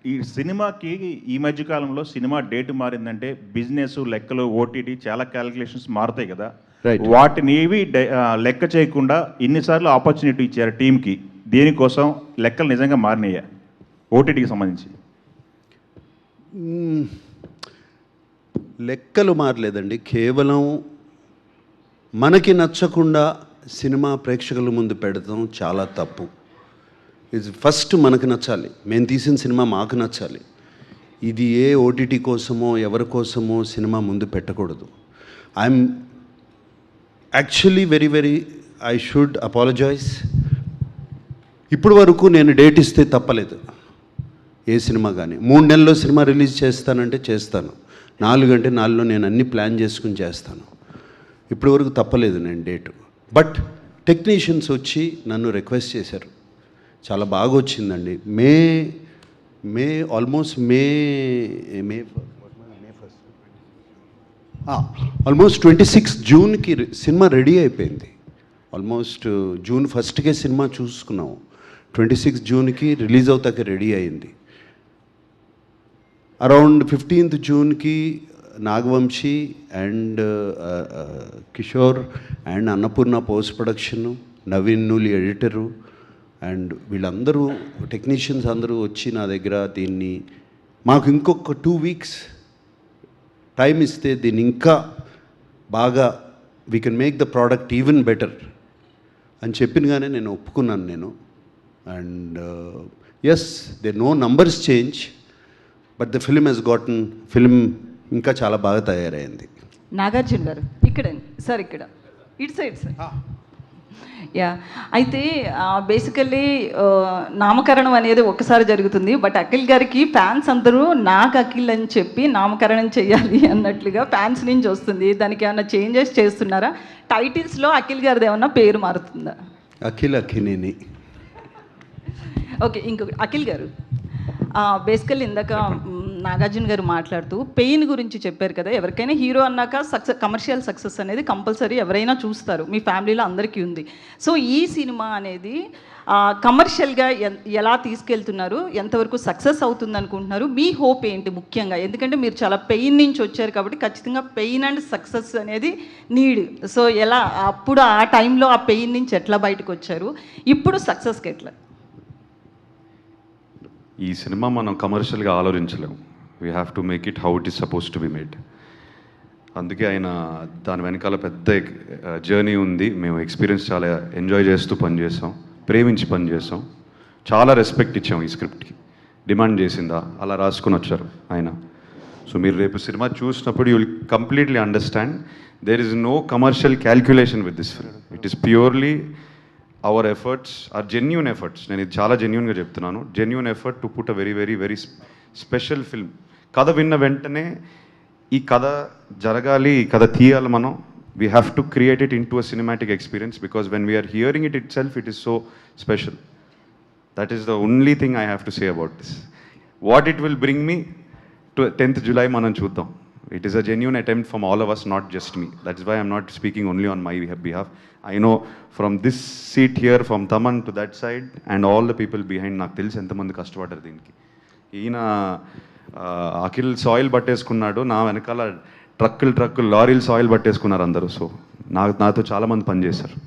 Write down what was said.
ఈ సినిమాకి ఈ మధ్య కాలంలో సినిమా డేట్ మారిందంటే బిజినెస్ లెక్కలు ఓటీటీ చాలా క్యాలిక్యులేషన్స్ మారుతాయి కదా. వాటిని ఏవి లెక్క చేయకుండా ఇన్నిసార్లు ఆపర్చునిటీ ఇచ్చారు టీంకి. దేనికోసం లెక్కలు నిజంగా మారినాయా ఓటీటీకి సంబంధించి? లెక్కలు మారలేదండి. కేవలం మనకి నచ్చకుండా సినిమా ప్రేక్షకుల ముందు పెడతాం చాలా తప్పు. ఇది ఫస్ట్ మనకు నచ్చాలి, మేము తీసిన సినిమా మాకు నచ్చాలి. ఇది ఏ ఓటీటీ కోసమో ఎవరి కోసమో సినిమా ముందు పెట్టకూడదు. I'm actually very I should apologize. ఇప్పుడు వరకు నేను డేట్ ఇస్తే తప్పలేదు ఏ సినిమా కానీ. 3 నెలల్లో సినిమా రిలీజ్ చేస్తానంటే చేస్తాను, 4 అంటే 4లో నేను అన్ని ప్లాన్ చేసుకుని చేస్తాను. ఇప్పటి వరకు తప్పలేదు నేను డేటు. బట్ టెక్నీషియన్స్ వచ్చి నన్ను రిక్వెస్ట్ చేశారు, చాలా బాగా వచ్చిందండి. ఆల్మోస్ట్ 26 జూన్కి సినిమా రెడీ అయిపోయింది. ఆల్మోస్ట్ జూన్ 1కే సినిమా చూసుకున్నాము. 26 జూన్కి రిలీజ్ అవుతాక రెడీ అయింది. అరౌండ్ 15th జూన్కి Nagavamsi and Kishore and Annapurna post production, Naveen Nooli editor and వీళ్ళందరూ టెక్నీషియన్స్ అందరూ వచ్చి నా దగ్గర దీన్ని మాకు ఇంకొక 2 వీక్స్ టైం ఇస్తే దీన్ని ఇంకా బాగా we can make the product even better అని చెప్పినగానే నేను ఒప్పుకున్నాను నేను. And yes, they know numbers change, but the film has gotten film ఇంకా చాలా బాగా తయారైంది. నాగార్జున గారు ఇక్కడ సార్, ఇక్కడ ఇటు సైడ్ సార్. యా, అయితే బేసికల్లీ నామకరణం అనేది ఒక్కసారి జరుగుతుంది. బట్ అఖిల్ గారికి ఫ్యాన్స్ అందరూ నాకు అఖిల్ అని చెప్పి నామకరణం చేయాలి అన్నట్లుగా ఫ్యాన్స్ నుంచి వస్తుంది. దానికి ఏమైనా చేంజెస్ చేస్తున్నారా? టైటిల్స్లో అఖిల్ గారిది ఏమన్నా పేరు మారుతుందా? అఖిలేని. ఓకే, ఇంకొక అఖిల్ గారు, బేసికల్లీ ఇందాక నాగార్జున గారు మాట్లాడుతూ పెయిన్ గురించి చెప్పారు కదా. ఎవరికైనా హీరో అన్నాక కమర్షియల్ సక్సెస్ అనేది కంపల్సరీ ఎవరైనా చూస్తారు, మీ ఫ్యామిలీలో అందరికీ ఉంది. సో ఈ సినిమా అనేది కమర్షియల్గా ఎలా తీసుకెళ్తున్నారు, ఎంతవరకు సక్సెస్ అవుతుంది అనుకుంటున్నారు? మీ హోప్ ఏంటి ముఖ్యంగా? ఎందుకంటే మీరు చాలా పెయిన్ నుంచి వచ్చారు కాబట్టి ఖచ్చితంగా పెయిన్ అండ్ సక్సెస్ అనేది నీడ్. సో ఎలా అప్పుడు ఆ టైంలో ఆ పెయిన్ నుంచి ఎట్లా బయటకు వచ్చారు, ఇప్పుడు సక్సెస్కి ఎట్లా? ఈ సినిమా మనం కమర్షియల్గా ఆలోచించలేము. We have to make it how it is suppose to be made. అందుకే ఆయన దాని వెనకాల పెద్ద జర్నీ ఉంది. మేము ఎక్స్పీరియన్స్ చాలా ఎంజాయ్ చేస్తూ పనిచేసాం, ప్రేమించి పనిచేసాం, చాలా రెస్పెక్ట్ ఇచ్చాం ఈ స్క్రిప్ట్కి. డిమాండ్ చేసిందా అలా రాసుకొని వచ్చారు ఆయన. సో మీరు రేపు సినిమా చూసినప్పుడు you will completely understand there is no commercial calculation with this film. It is purely our efforts are genuine efforts. నేను ఇది చాలా జెన్యూన్గా చెప్తున్నాను. Genuine effort to put a very special film. కథ విన్న వెంటనే ఈ కథ జరగాలి, ఈ కథ తీయాలి మనం. We have to create it in to a cinematic experience because when we're hearing itself it is so special. That is the only thing I have to say about this. What it will bring me to 10th July మనం చూద్దాం. It is a genuine attempt from all of us, not just me. That is why I'm not speaking only on my behalf. I know from this seat here, from Taman to that side, and all the people behind, నాకు తెలుసు ఎంతమంది కష్టపడ్డారు దీనికి. ఈయన Akhil soil పట్టేసుకున్నాడు, నా వెనకాల ట్రక్కులు లారీలు సాయిల్ పట్టేసుకున్నారు అందరూ. సో నాతో చాలామంది పనిచేశారు.